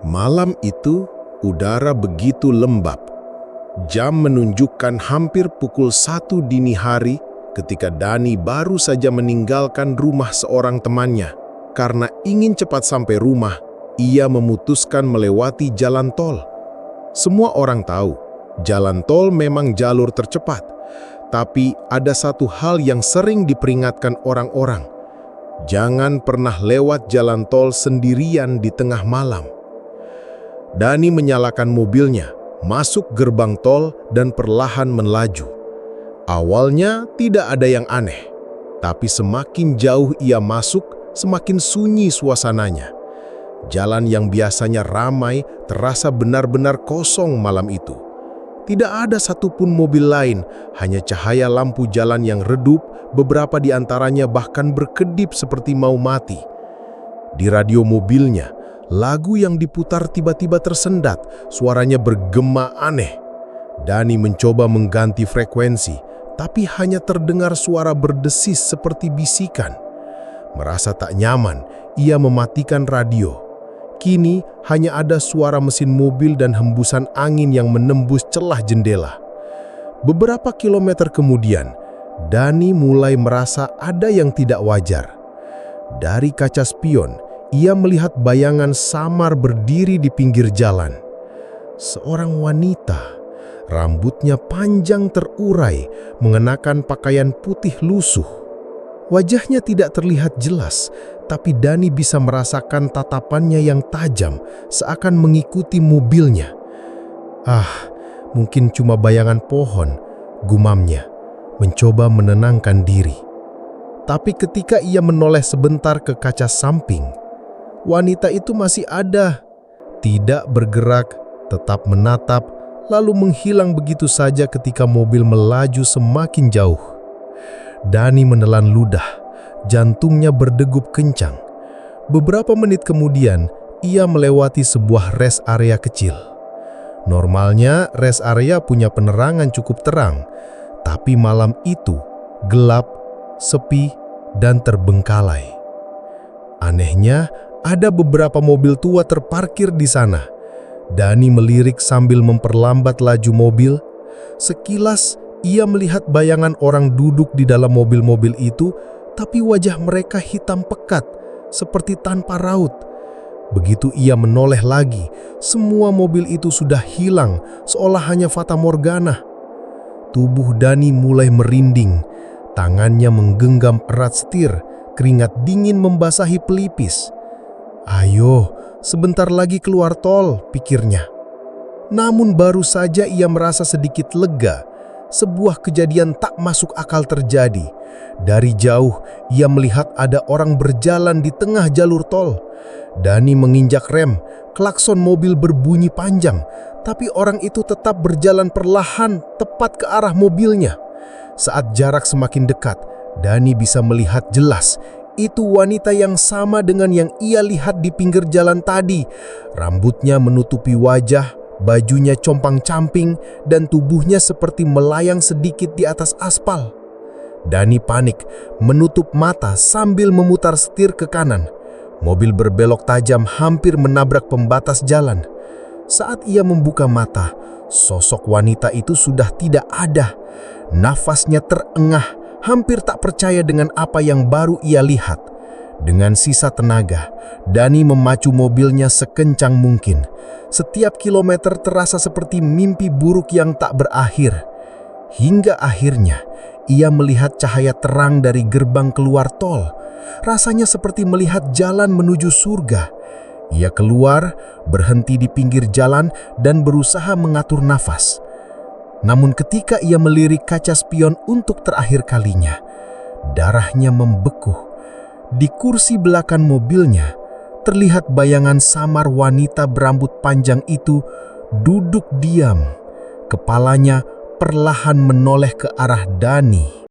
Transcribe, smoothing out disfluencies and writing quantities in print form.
Malam itu, udara begitu lembab. Jam menunjukkan hampir pukul 1 dini hari ketika Dani baru saja meninggalkan rumah seorang temannya. Karena ingin cepat sampai rumah, ia memutuskan melewati jalan tol. Semua orang tahu, jalan tol memang jalur tercepat. Tapi ada satu hal yang sering diperingatkan orang-orang. Jangan pernah lewat jalan tol sendirian di tengah malam. Dani menyalakan mobilnya, masuk gerbang tol dan perlahan melaju. Awalnya tidak ada yang aneh, tapi semakin jauh ia masuk, semakin sunyi suasananya. Jalan yang biasanya ramai terasa benar-benar kosong malam itu. Tidak ada satupun mobil lain, hanya cahaya lampu jalan yang redup, beberapa di antaranya bahkan berkedip seperti mau mati. Di radio mobilnya, lagu yang diputar tiba-tiba tersendat, suaranya bergema aneh. Dani mencoba mengganti frekuensi, tapi hanya terdengar suara berdesis seperti bisikan. Merasa tak nyaman, ia mematikan radio. Kini hanya ada suara mesin mobil dan hembusan angin yang menembus celah jendela. Beberapa kilometer kemudian, Dani mulai merasa ada yang tidak wajar. Dari kaca spion, ia melihat bayangan samar berdiri di pinggir jalan. Seorang wanita, rambutnya panjang terurai, mengenakan pakaian putih lusuh. Wajahnya tidak terlihat jelas, tapi Dani bisa merasakan tatapannya yang tajam, seakan mengikuti mobilnya. Mungkin cuma bayangan pohon, gumamnya, mencoba menenangkan diri. Tapi ketika ia menoleh sebentar ke kaca samping, wanita itu masih ada, tidak bergerak, tetap menatap, lalu menghilang begitu saja ketika mobil melaju semakin jauh. Dani menelan ludah, jantungnya berdegup kencang. Beberapa menit kemudian, ia melewati sebuah rest area kecil. Normalnya, rest area punya penerangan cukup terang, tapi malam itu gelap, sepi, dan terbengkalai. Anehnya, ada beberapa mobil tua terparkir di sana. Dani melirik sambil memperlambat laju mobil. Sekilas, ia melihat bayangan orang duduk di dalam mobil-mobil itu, tapi wajah mereka hitam pekat, seperti tanpa raut. Begitu ia menoleh lagi, semua mobil itu sudah hilang, seolah hanya fata morgana. Tubuh Dani mulai merinding, tangannya menggenggam erat setir, keringat dingin membasahi pelipis. Ayo, sebentar lagi keluar tol, pikirnya. Namun baru saja ia merasa sedikit lega. Sebuah kejadian tak masuk akal terjadi. Dari jauh, ia melihat ada orang berjalan di tengah jalur tol. Dani menginjak rem, klakson mobil berbunyi panjang, tapi orang itu tetap berjalan perlahan tepat ke arah mobilnya. Saat jarak semakin dekat, Dani bisa melihat jelas. Itu wanita yang sama dengan yang ia lihat di pinggir jalan tadi. Rambutnya menutupi wajah, bajunya compang-camping, dan tubuhnya seperti melayang sedikit di atas aspal. Dani panik, menutup mata sambil memutar setir ke kanan. Mobil berbelok tajam hampir menabrak pembatas jalan. Saat ia membuka mata, sosok wanita itu sudah tidak ada. Nafasnya terengah, hampir tak percaya dengan apa yang baru ia lihat. Dengan sisa tenaga, Dani memacu mobilnya sekencang mungkin. Setiap kilometer terasa seperti mimpi buruk yang tak berakhir. Hingga akhirnya, ia melihat cahaya terang dari gerbang keluar tol. Rasanya seperti melihat jalan menuju surga. Ia keluar, berhenti di pinggir jalan, dan berusaha mengatur nafas. Namun ketika ia melirik kaca spion untuk terakhir kalinya, darahnya membeku. Di kursi belakang mobilnya, terlihat bayangan samar wanita berambut panjang itu duduk diam. Kepalanya perlahan menoleh ke arah Dani.